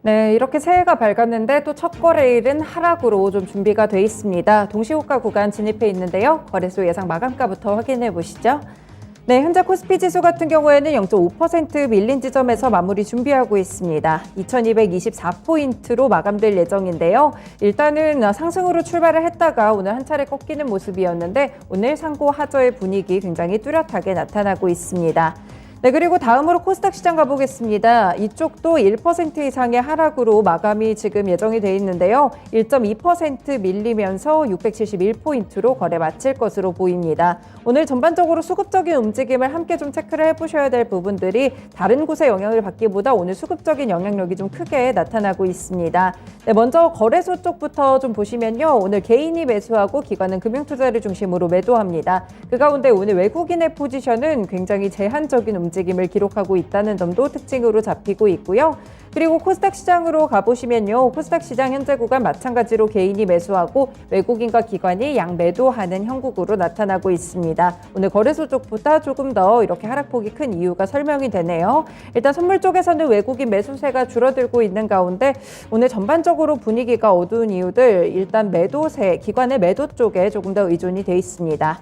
네, 이렇게 새해가 밝았는데 또 첫 거래일은 하락으로 좀 준비가 돼 있습니다. 동시호가 구간 진입해 있는데요. 거래소 예상 마감가부터 확인해 보시죠. 네, 현재 코스피 지수 같은 경우에는 0.5% 밀린 지점에서 마무리 준비하고 있습니다. 2224포인트로 마감될 예정인데요. 일단은 상승으로 출발을 했다가 오늘 한 차례 꺾이는 모습이었는데 오늘 상고 하저의 분위기 굉장히 뚜렷하게 나타나고 있습니다. 네, 그리고 다음으로 코스닥 시장 가보겠습니다. 이쪽도 1% 이상의 하락으로 마감이 지금 예정이 돼 있는데요. 1.2% 밀리면서 671포인트로 거래 마칠 것으로 보입니다. 오늘 전반적으로 수급적인 움직임을 함께 좀 체크를 해보셔야 될 부분들이 다른 곳에 영향을 받기보다 오늘 수급적인 영향력이 좀 크게 나타나고 있습니다. 네, 먼저 거래소 쪽부터 좀 보시면요. 오늘 개인이 매수하고 기관은 금융투자를 중심으로 매도합니다. 그 가운데 오늘 외국인의 포지션은 굉장히 제한적인 움직임을 기록하고 있다는 점도 특징으로 잡히고 있고요. 그리고 코스닥 시장으로 가보시면요. 코스닥 시장 현재 구간 마찬가지로 개인이 매수하고 외국인과 기관이 양매도하는 형국으로 나타나고 있습니다. 오늘 거래소 쪽보다 조금 더 이렇게 하락폭이 큰 이유가 설명이 되네요. 일단 선물 쪽에서는 외국인 매수세가 줄어들고 있는 가운데 오늘 전반적으로 분위기가 어두운 이유들 일단 매도세, 기관의 매도 쪽에 조금 더 의존이 돼 있습니다.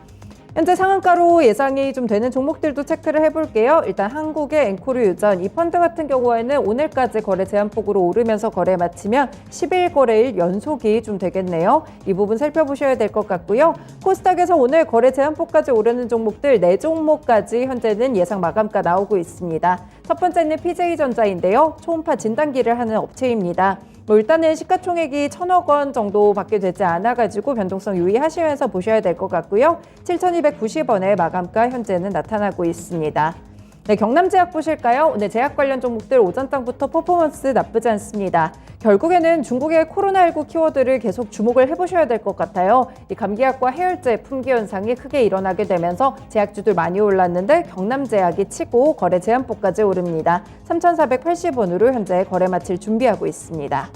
현재 상한가로 예상이 좀 되는 종목들도 체크를 해볼게요. 일단 한국의 앵코르 유전, 이 펀드 같은 경우에는 오늘까지 거래 제한폭으로 오르면서 거래 마치면 11거래일 연속이 좀 되겠네요. 이 부분 살펴보셔야 될 것 같고요. 코스닥에서 오늘 거래 제한폭까지 오르는 종목들 4종목까지 현재는 예상 마감가 나오고 있습니다. 첫 번째는 PJ전자인데요. 초음파 진단기를 하는 업체입니다. 일단은 시가총액이 1,000억 원 정도밖에 되지 않아가지고 변동성 유의하시면서 보셔야 될 것 같고요. 7,290원의 마감가 현재는 나타나고 있습니다. 네, 경남제약 보실까요? 오늘 제약 관련 종목들 오전장부터 퍼포먼스 나쁘지 않습니다. 결국에는 중국의 코로나19 키워드를 계속 주목을 해보셔야 될 것 같아요. 이 감기약과 해열제 품귀 현상이 크게 일어나게 되면서 제약주들 많이 올랐는데 경남제약이 치고 거래 제한폭까지 오릅니다. 3,480원으로 현재 거래 마칠 준비하고 있습니다.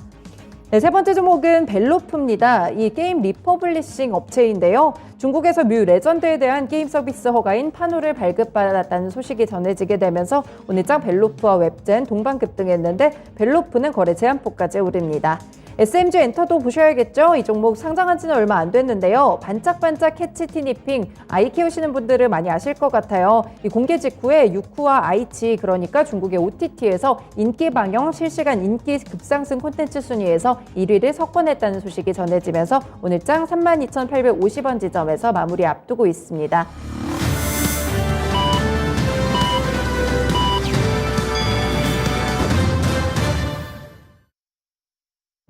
네, 세 번째 종목은 벨로프입니다. 이 게임 리퍼블리싱 업체인데요. 중국에서 뮤 레전드에 대한 게임 서비스 허가인 파노를 발급받았다는 소식이 전해지게 되면서 오늘장 벨로프와 웹젠 동반 급등했는데 벨로프는 거래 제한폭까지 오릅니다. SMG 엔터도 보셔야겠죠? 이 종목 상장한 지는 얼마 안 됐는데요. 반짝반짝 캐치 티니핑, 아이 키우시는 분들은 많이 아실 것 같아요. 이 공개 직후에 유쿠와 아이치, 그러니까 중국의 OTT에서 인기 방영 실시간 인기 급상승 콘텐츠 순위에서 1위를 석권했다는 소식이 전해지면서 오늘장 32,850원 지점에서 마무리 앞두고 있습니다.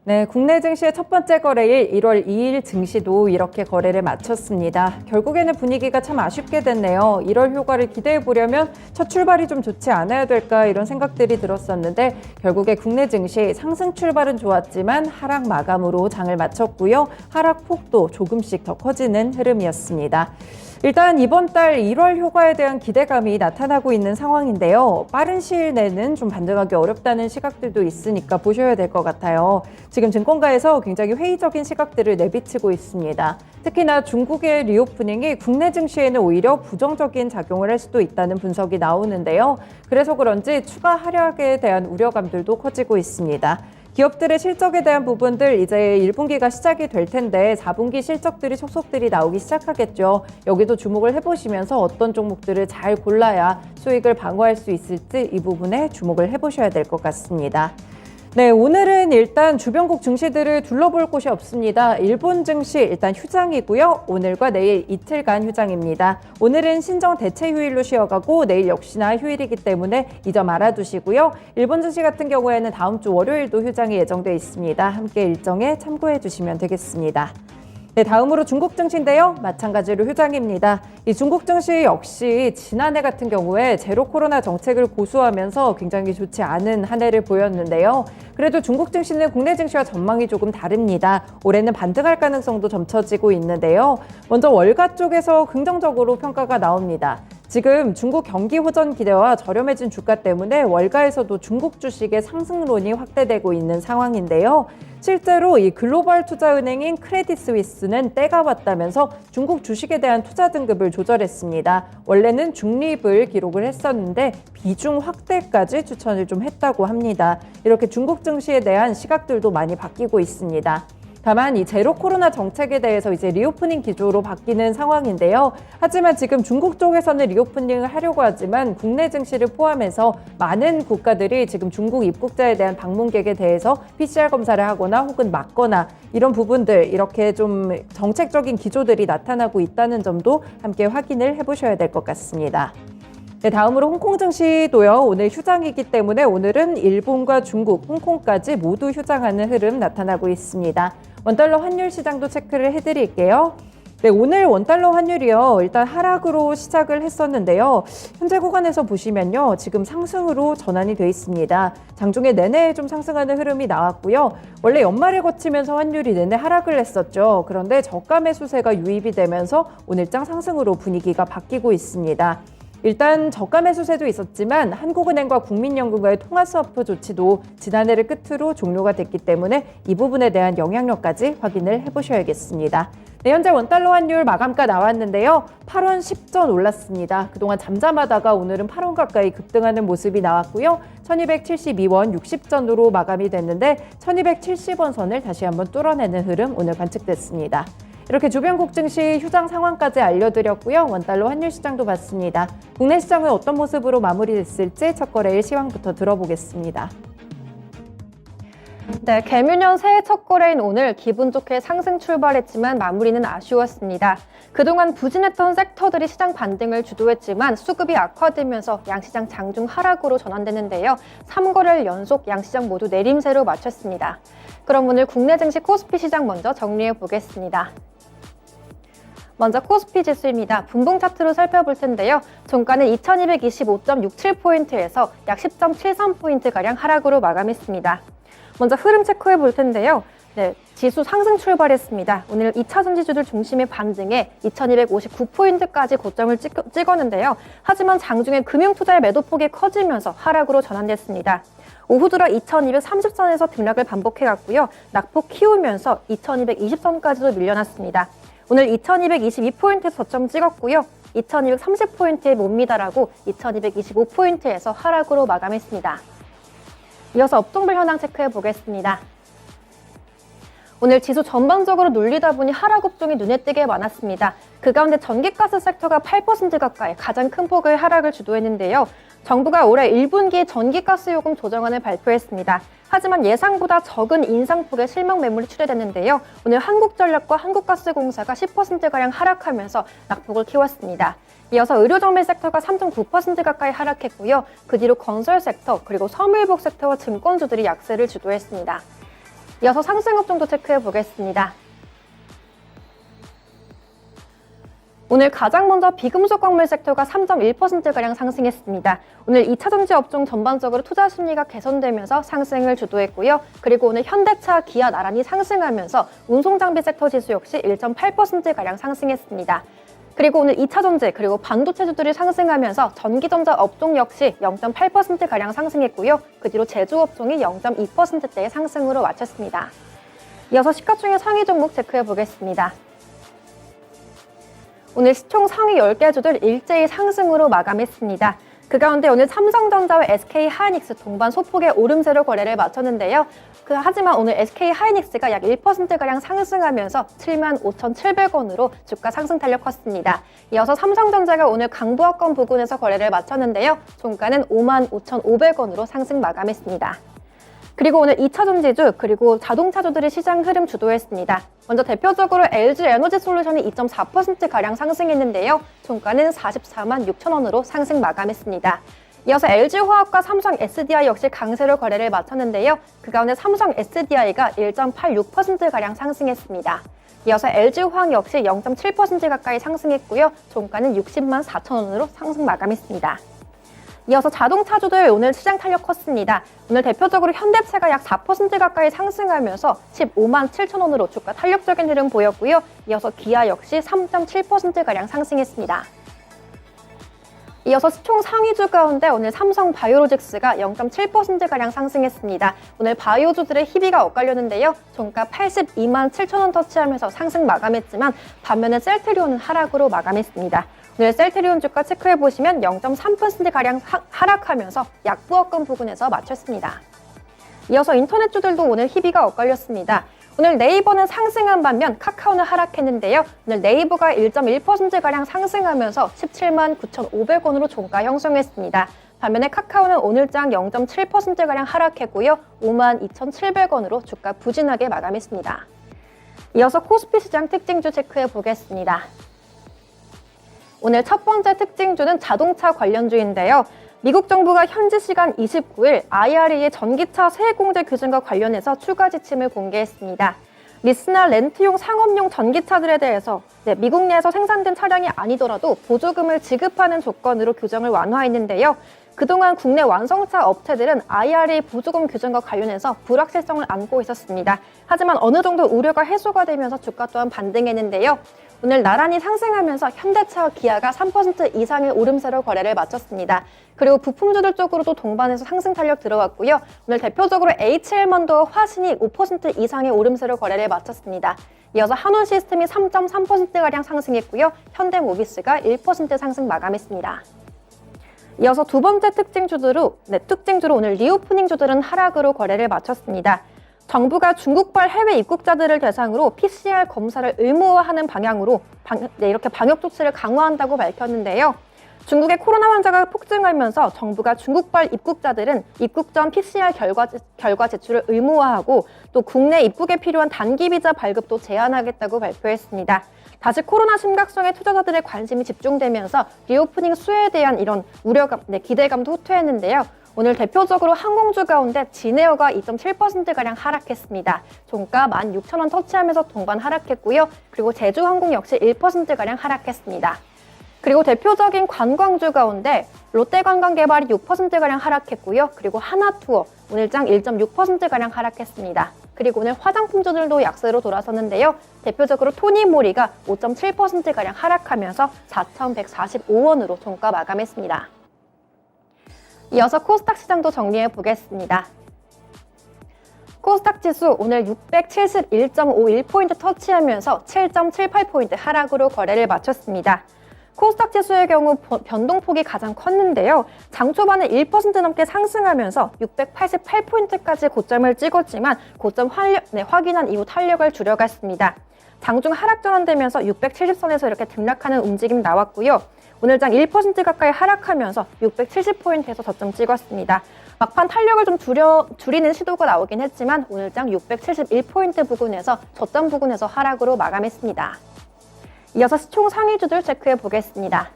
네, 국내 증시의 첫 번째 거래일 1월 2일 증시도 이렇게 거래를 마쳤습니다. 결국에는 분위기가 참 아쉽게 됐네요. 1월 효과를 기대해 보려면 첫 출발이 좀 좋지 않아야 될까 이런 생각들이 들었었는데 결국에 국내 증시 상승 출발은 좋았지만 하락 마감으로 장을 마쳤고요. 하락 폭도 조금씩 더 커지는 흐름이었습니다. 일단 이번 달 1월 효과에 대한 기대감이 나타나고 있는 상황인데요. 빠른 시일 내는 좀 반등하기 어렵다는 시각들도 있으니까 보셔야 될 것 같아요. 지금 증권가에서 굉장히 회의적인 시각들을 내비치고 있습니다. 특히나 중국의 리오프닝이 국내 증시에는 오히려 부정적인 작용을 할 수도 있다는 분석이 나오는데요. 그래서 그런지 추가 하락에 대한 우려감들도 커지고 있습니다. 기업들의 실적에 대한 부분들 이제 1분기가 시작이 될 텐데 4분기 실적들이 속속들이 나오기 시작하겠죠. 여기도 주목을 해보시면서 어떤 종목들을 잘 골라야 수익을 방어할 수 있을지 이 부분에 주목을 해보셔야 될 것 같습니다. 네, 오늘은 일단 주변국 증시들을 둘러볼 곳이 없습니다. 일본 증시 일단 휴장이고요. 오늘과 내일 이틀간 휴장입니다. 오늘은 신정 대체 휴일로 쉬어가고 내일 역시나 휴일이기 때문에 이 점 알아두시고요. 일본 증시 같은 경우에는 다음 주 월요일도 휴장이 예정돼 있습니다. 함께 일정에 참고해 주시면 되겠습니다. 네, 다음으로 중국 증시인데요. 마찬가지로 휴장입니다. 이 중국 증시 역시 지난해 같은 경우에 제로 코로나 정책을 고수하면서 굉장히 좋지 않은 한 해를 보였는데요. 그래도 중국 증시는 국내 증시와 전망이 조금 다릅니다. 올해는 반등할 가능성도 점쳐지고 있는데요. 먼저 월가 쪽에서 긍정적으로 평가가 나옵니다. 지금 중국 경기 호전 기대와 저렴해진 주가 때문에 월가에서도 중국 주식의 상승론이 확대되고 있는 상황인데요. 실제로 이 글로벌 투자은행인 크레딧 스위스는 때가 왔다면서 중국 주식에 대한 투자 등급을 조절했습니다. 원래는 중립을 기록을 했었는데 비중 확대까지 추천을 좀 했다고 합니다. 이렇게 중국 증시에 대한 시각들도 많이 바뀌고 있습니다. 다만 이 제로 코로나 정책에 대해서 이제 리오프닝 기조로 바뀌는 상황인데요. 하지만 지금 중국 쪽에서는 리오프닝을 하려고 하지만 국내 증시를 포함해서 많은 국가들이 지금 중국 입국자에 대한 방문객에 대해서 PCR 검사를 하거나 혹은 막거나 이런 부분들 이렇게 좀 정책적인 기조들이 나타나고 있다는 점도 함께 확인을 해보셔야 될 것 같습니다. 네, 다음으로 홍콩 증시도요. 오늘 휴장이기 때문에 오늘은 일본과 중국, 홍콩까지 모두 휴장하는 흐름 나타나고 있습니다. 원달러 환율 시장도 체크를 해드릴게요. 네, 오늘 원달러 환율이요. 일단 하락으로 시작을 했었는데요. 현재 구간에서 보시면요. 지금 상승으로 전환이 돼 있습니다. 장중에 내내 좀 상승하는 흐름이 나왔고요. 원래 연말을 거치면서 환율이 내내 하락을 했었죠. 그런데 저가 매수세가 유입이 되면서 오늘장 상승으로 분위기가 바뀌고 있습니다. 일단 저가 매수세도 있었지만 한국은행과 국민연금과의 통화스와프 조치도 지난해를 끝으로 종료가 됐기 때문에 이 부분에 대한 영향력까지 확인을 해보셔야겠습니다. 네, 현재 원달러 환율 마감가 나왔는데요. 8원 10전 올랐습니다. 그동안 잠잠하다가 오늘은 8원 가까이 급등하는 모습이 나왔고요. 1272원 60전으로 마감이 됐는데 1270원 선을 다시 한번 뚫어내는 흐름 오늘 관측됐습니다. 이렇게 주변국 증시 휴장 상황까지 알려드렸고요. 원달러 환율 시장도 봤습니다. 국내 시장은 어떤 모습으로 마무리됐을지 첫 거래일 시황부터 들어보겠습니다. 네, 개묘년 새해 첫 거래인 오늘 기분 좋게 상승 출발했지만 마무리는 아쉬웠습니다. 그동안 부진했던 섹터들이 시장 반등을 주도했지만 수급이 악화되면서 양시장 장중 하락으로 전환됐는데요. 3거래일 연속 양시장 모두 내림세로 마쳤습니다. 그럼 오늘 국내 증시 코스피 시장 먼저 정리해 보겠습니다. 먼저 코스피 지수입니다. 분봉 차트로 살펴볼 텐데요. 종가는 2225.67포인트에서 약 10.73포인트가량 하락으로 마감했습니다. 먼저 흐름 체크해 볼 텐데요. 네, 지수 상승 출발했습니다. 오늘 2차 전지주들 중심의 반등에 2259포인트까지 고점을 찍었는데요. 하지만 장중에 금융투자의 매도폭이 커지면서 하락으로 전환됐습니다. 오후 들어 2230선에서 등락을 반복해갔고요. 낙폭 키우면서 2220선까지도 밀려났습니다. 오늘 2222포인트에서 저점 찍었고요. 2230포인트에 못 미달하고 2225포인트에서 하락으로 마감했습니다. 이어서 업종별 현황 체크해 보겠습니다. 오늘 지수 전반적으로 눌리다 보니 하락 업종이 눈에 띄게 많았습니다. 그 가운데 전기가스 섹터가 8% 가까이 가장 큰 폭의 하락을 주도했는데요. 정부가 올해 1분기 전기가스 요금 조정안을 발표했습니다. 하지만 예상보다 적은 인상폭의 실명 매물이 출회됐는데요. 오늘 한국전력과 한국가스공사가 10%가량 하락하면서 낙폭을 키웠습니다. 이어서 의료정밀 섹터가 3.9% 가까이 하락했고요. 그 뒤로 건설 섹터, 그리고 섬유회복 섹터와 증권주들이 약세를 주도했습니다. 이어서 상승 업종도 체크해 보겠습니다. 오늘 가장 먼저 비금속 광물 섹터가 3.1%가량 상승했습니다. 오늘 2차 전지 업종 전반적으로 투자 심리가 개선되면서 상승을 주도했고요. 그리고 오늘 현대차, 기아 나란히 상승하면서 운송장비 섹터 지수 역시 1.8%가량 상승했습니다. 그리고 오늘 2차 전지 그리고 반도체주들이 상승하면서 전기전자 업종 역시 0.8%가량 상승했고요. 그 뒤로 제조업종이 0.2%대의 상승으로 마쳤습니다. 이어서 시가총액 상위 종목 체크해 보겠습니다. 오늘 시총 상위 10개 주들 일제히 상승으로 마감했습니다. 그 가운데 오늘 삼성전자와 SK하이닉스 동반 소폭의 오름세로 거래를 마쳤는데요. 하지만 오늘 SK하이닉스가 약 1%가량 상승하면서 75,700원으로 주가 상승 탄력 컸습니다. 이어서 삼성전자가 오늘 강부하권 부근에서 거래를 마쳤는데요. 종가는 55,500원으로 상승 마감했습니다. 그리고 오늘 2차 전지주 그리고 자동차주들이 시장 흐름 주도했습니다. 먼저 대표적으로 LG 에너지솔루션이 2.4%가량 상승했는데요. 종가는 44만 6천원으로 상승 마감했습니다. 이어서 LG화학과 삼성 SDI 역시 강세로 거래를 마쳤는데요. 그 가운데 삼성 SDI가 1.86%가량 상승했습니다. 이어서 LG화학 역시 0.7% 가까이 상승했고요. 종가는 60만 4천원으로 상승 마감했습니다. 이어서 자동차주들 오늘 시장 탄력 컸습니다. 오늘 대표적으로 현대차가 약 4% 가까이 상승하면서 15만 7천원으로 주가 탄력적인 흐름 보였고요. 이어서 기아 역시 3.7%가량 상승했습니다. 이어서 시총 상위주 가운데 오늘 삼성 바이오로직스가 0.7%가량 상승했습니다. 오늘 바이오주들의 희비가 엇갈렸는데요. 종가 82만 7천 원 터치하면서 상승 마감했지만 반면에 셀트리온은 하락으로 마감했습니다. 오늘 셀트리온 주가 체크해보시면 0.3%가량 하락하면서 약부업권 부근에서 마쳤습니다. 이어서 인터넷주들도 오늘 희비가 엇갈렸습니다. 오늘 네이버는 상승한 반면 카카오는 하락했는데요. 오늘 네이버가 1.1%가량 상승하면서 17만 9,500원으로 종가 형성했습니다. 반면에 카카오는 오늘장 0.7%가량 하락했고요. 5만 2,700원으로 주가 부진하게 마감했습니다. 이어서 코스피 시장 특징주 체크해 보겠습니다. 오늘 첫 번째 특징주는 자동차 관련주인데요. 미국 정부가 현지 시간 29일 IRA의 전기차 세액공제 규정과 관련해서 추가 지침을 공개했습니다. 리스나 렌트용 상업용 전기차들에 대해서 미국 내에서 생산된 차량이 아니더라도 보조금을 지급하는 조건으로 규정을 완화했는데요. 그동안 국내 완성차 업체들은 IRA 보조금 규정과 관련해서 불확실성을 안고 있었습니다. 하지만 어느 정도 우려가 해소가 되면서 주가 또한 반등했는데요. 오늘 나란히 상승하면서 현대차와 기아가 3% 이상의 오름세로 거래를 마쳤습니다. 그리고 부품주들 쪽으로도 동반해서 상승 탄력 들어왔고요. 오늘 대표적으로 HL먼도와 화신이 5% 이상의 오름세로 거래를 마쳤습니다. 이어서 한원시스템이 3.3%가량 상승했고요. 현대모비스가 1% 상승 마감했습니다. 이어서 두 번째 특징주로 오늘 리오프닝주들은 하락으로 거래를 마쳤습니다. 정부가 중국발 해외 입국자들을 대상으로 PCR 검사를 의무화하는 방향으로 이렇게 방역 조치를 강화한다고 밝혔는데요. 중국의 코로나 환자가 폭증하면서 정부가 중국발 입국자들은 입국 전 PCR 결과 제출을 의무화하고 또 국내 입국에 필요한 단기 비자 발급도 제한하겠다고 발표했습니다. 다시 코로나 심각성에 투자자들의 관심이 집중되면서 리오프닝 수혜에 대한 이런 기대감도 후퇴했는데요. 오늘 대표적으로 항공주 가운데 진에어가 2.7%가량 하락했습니다. 종가 16,000원 터치하면서 동반 하락했고요. 그리고 제주항공 역시 1%가량 하락했습니다. 그리고 대표적인 관광주 가운데 롯데관광개발이 6%가량 하락했고요. 그리고 하나투어 오늘장 1.6%가량 하락했습니다. 그리고 오늘 화장품주들도 약세로 돌아섰는데요. 대표적으로 토니모리가 5.7%가량 하락하면서 4,145원으로 종가 마감했습니다. 이어서 코스닥 시장도 정리해 보겠습니다. 코스닥 지수 오늘 671.51포인트 터치하면서 7.78포인트 하락으로 거래를 마쳤습니다. 코스닥 지수의 경우 변동폭이 가장 컸는데요. 장 초반에 1% 넘게 상승하면서 688포인트까지 고점을 찍었지만 고점 확인한 이후 탄력을 줄여갔습니다. 장중 하락 전환되면서 670선에서 이렇게 등락하는 움직임 나왔고요. 오늘장 1% 가까이 하락하면서 670포인트에서 저점 찍었습니다. 막판 탄력을 좀 줄이는 시도가 나오긴 했지만 오늘장 671포인트 부근에서 저점 부근에서 하락으로 마감했습니다. 이어서 시총 상위주들 체크해 보겠습니다.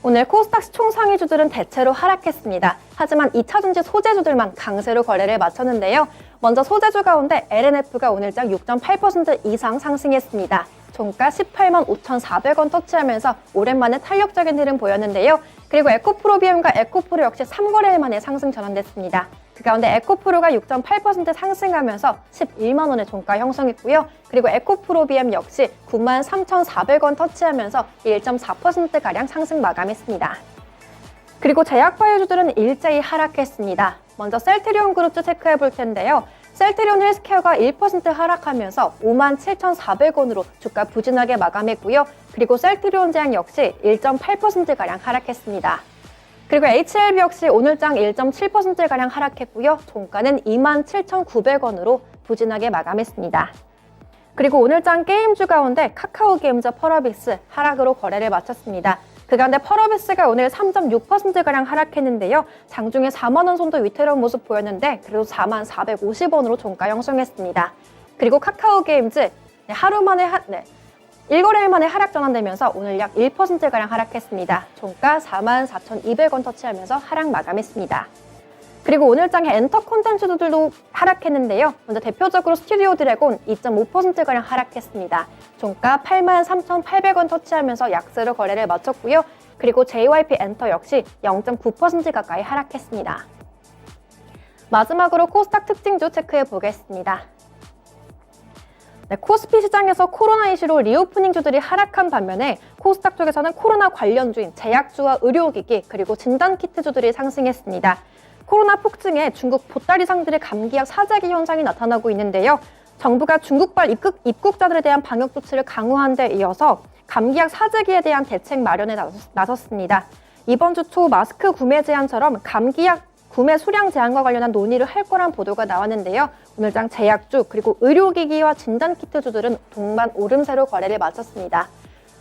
오늘 코스닥 시총 상위주들은 대체로 하락했습니다. 하지만 2차전지 소재주들만 강세로 거래를 마쳤는데요. 먼저 소재주 가운데 LNF가 오늘장 6.8% 이상 상승했습니다. 종가 18만 5,400원 터치하면서 오랜만에 탄력적인 흐름 보였는데요. 그리고 에코프로비엠과 에코프로 역시 3거래일 만에 상승 전환됐습니다. 그 가운데 에코프로가 6.8% 상승하면서 11만 원의 종가 형성했고요. 그리고 에코프로비엠 역시 9만 3,400원 터치하면서 1.4%가량 상승 마감했습니다. 그리고 제약바이오주들은 일제히 하락했습니다. 먼저 셀트리온 그룹주 체크해 볼 텐데요. 셀트리온 헬스케어가 1% 하락하면서 5만 7,400원으로 주가 부진하게 마감했고요. 그리고 셀트리온 제약 역시 1.8%가량 하락했습니다. 그리고 HLB 역시 오늘장 1.7%가량 하락했고요. 종가는 2만 7,900원으로 부진하게 마감했습니다. 그리고 오늘장 게임주 가운데 카카오게임즈 펄어빅스 하락으로 거래를 마쳤습니다. 그 가운데 펄어빅스가 오늘 3.6%가량 하락했는데요. 장중에 4만 원 선도 위태로운 모습 보였는데 그래도 4만 450원으로 종가 형성했습니다. 그리고 카카오게임즈 하루 만에 1거래일 만에 하락 전환되면서 오늘 약 1%가량 하락했습니다. 종가 4만 4,200원 터치하면서 하락 마감했습니다. 그리고 오늘장의 엔터 콘텐츠들도 하락했는데요. 먼저 대표적으로 스튜디오 드래곤 2.5%가량 하락했습니다. 종가 8만 3,800원 터치하면서 약세로 거래를 마쳤고요. 그리고 JYP 엔터 역시 0.9% 가까이 하락했습니다. 마지막으로 코스닥 특징주 체크해 보겠습니다. 네, 코스피 시장에서 코로나 이슈로 리오프닝주들이 하락한 반면에 코스닥 쪽에서는 코로나 관련주인 제약주와 의료기기 그리고 진단키트주들이 상승했습니다. 코로나 폭증에 중국 보따리상들의 감기약 사재기 현상이 나타나고 있는데요. 정부가 중국발 입국자들에 대한 방역 조치를 강화한 데 이어서 감기약 사재기에 대한 대책 마련에 나섰습니다. 이번 주 초 마스크 구매 제한처럼 감기약 구매 수량 제한과 관련한 논의를 할 거란 보도가 나왔는데요. 오늘장 제약주 그리고 의료기기와 진단키트주들은 동반 오름세로 거래를 마쳤습니다.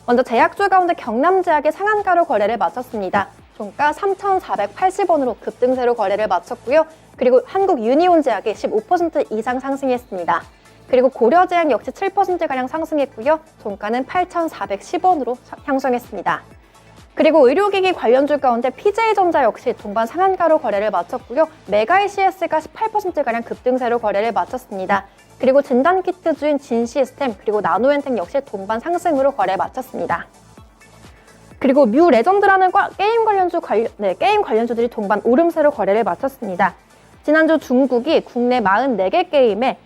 먼저 제약주 가운데 경남제약이 상한가로 거래를 마쳤습니다. 종가 3,480원으로 급등세로 거래를 마쳤고요. 그리고 한국유니온제약이 15% 이상 상승했습니다. 그리고 고려제약 역시 7%가량 상승했고요. 종가는 8,410원으로 향상했습니다. 그리고 의료기기 관련주 가운데 PJ전자 역시 동반 상한가로 거래를 마쳤고요. 메가이CS가 18%가량 급등세로 거래를 마쳤습니다. 그리고 진단키트주인 진시스템 그리고 나노엔텍 역시 동반 상승으로 거래를 마쳤습니다. 그리고 뮤레전드라는 게임 관련주들이 동반 오름세로 거래를 마쳤습니다. 지난주 중국이 국내 44개 게임에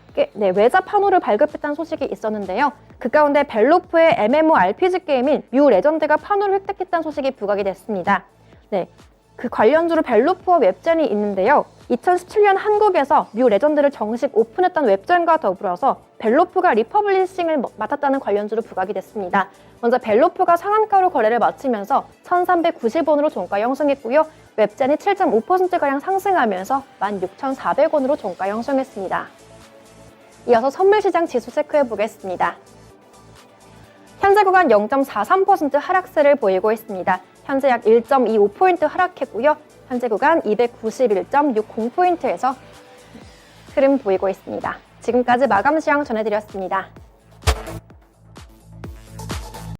외자 판호를 발급했다는 소식이 있었는데요. 그 가운데 벨로프의 MMORPG 게임인 뮤레전드가 판호를 획득했다는 소식이 부각이 됐습니다. 네, 그 관련주로 벨로프와 웹젠이 있는데요. 2017년 한국에서 뮤레전드를 정식 오픈했던 웹젠과 더불어서 벨로프가 리퍼블리싱을 맡았다는 관련주로 부각이 됐습니다. 먼저 벨로프가 상한가로 거래를 마치면서 1,390원으로 종가 형성했고요. 웹젠이 7.5%가량 상승하면서 16,400원으로 종가 형성했습니다. 이어서 선물시장 지수 체크해 보겠습니다. 현재 구간 0.43% 하락세를 보이고 있습니다. 현재 약 1.25포인트 하락했고요. 현재 구간 291.60포인트에서 흐름 보이고 있습니다. 지금까지 마감 시황 전해드렸습니다.